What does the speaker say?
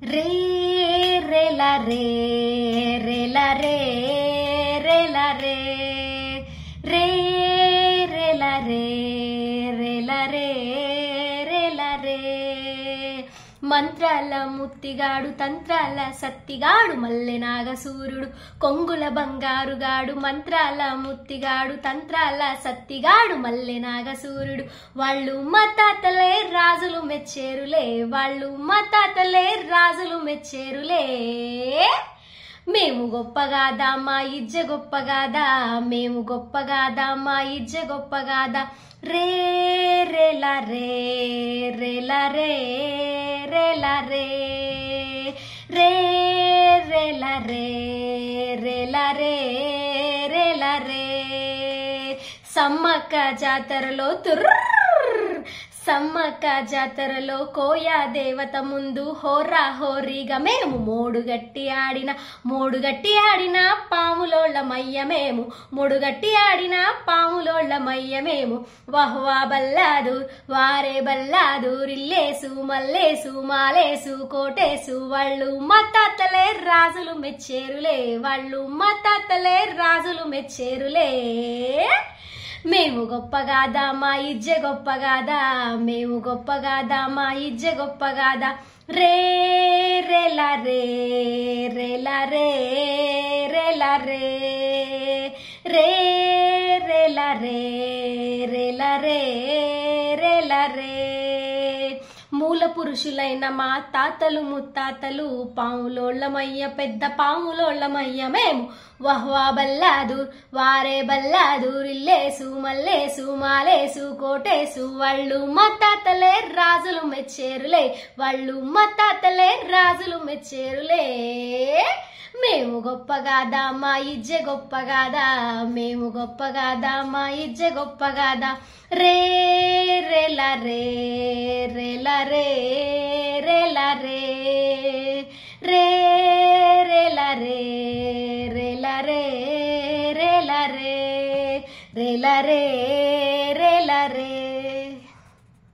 రే రేలా రే రేలా రే రేలా రే రే రేలా రే రేలా రే రేలా రే మంత్రాల ముత్తిగాడు తంత్రాల సత్తిగాడు మల్లె నాగసూరుడు కొంగుల బంగారుగాడు మంత్రాల ముత్తిగాడు తంత్రాల సత్తిగాడు మల్లె నాగసూరుడు వాళ్ళు మా తాతలే రాజులు మెచ్చేరులే వాళ్ళు మా తాతలే రాజులు మెచ్చేరులే మేము గొప్పగాదా మా ఇజ్జ గొప్పగాదా మేము గొప్పగాదా మా ఇజ్జ గొప్పగాదా రే రేలా రే రేలా రే రేలా రే రే రేలా రే రేలా రే రేలా రే సమ్మక్క జాతరలో సమ్మక్క జాతరలో కోయా దేవత ముందు హోరా హోరీగా మేము మోడుగట్టి ఆడిన పాములోళ్ళమయ్య మేము మోడుగట్టి ఆడిన పాములోళ్ళమయ్య మేము వహ్వా బల్లాదూర్ వారే బల్లాదూర్ ఇల్లేసు మల్లేసు మాలేసు కోటేసు వాళ్ళు మా తాతలే రాజులు మెచ్చేరులే వాళ్ళు మా తాతలే రాజులు మెచ్చేరులే మేము గొప్పగాదా మా ఇజ్జ గొప్పగాదా మేము గొప్పగాదా మా ఇజ్జ గొప్పగాదా రే రేలా రే రేలా రే రేలా రే రే రేలా రే రేలా రే రేలా రే మూల పురుషులైన మా తాతలు ముత్తాతలు పాములోళ్ళమయ్య పెద్ద పాములోళ్ళమయ్య మేము వహ్వా బల్లాదూర్ వారే బల్లాదూర్ ఇల్లేసు మల్లేసు మాలేసు కోటేసు వాళ్ళు మా తాతలే రాజులు మెచ్చేరులే వాళ్ళు మా తాతలే రాజులు మెచ్చేరులే మేము గొప్పగాదా మా ఇజ్జ గొప్పగాదా మేము గొప్పగాదా మా ఇజ్జ గొప్పగాదా రే రేలా రే రేలా రే రేలా రే రే రేలా రే రేలా రే రేలా రే రేలా రే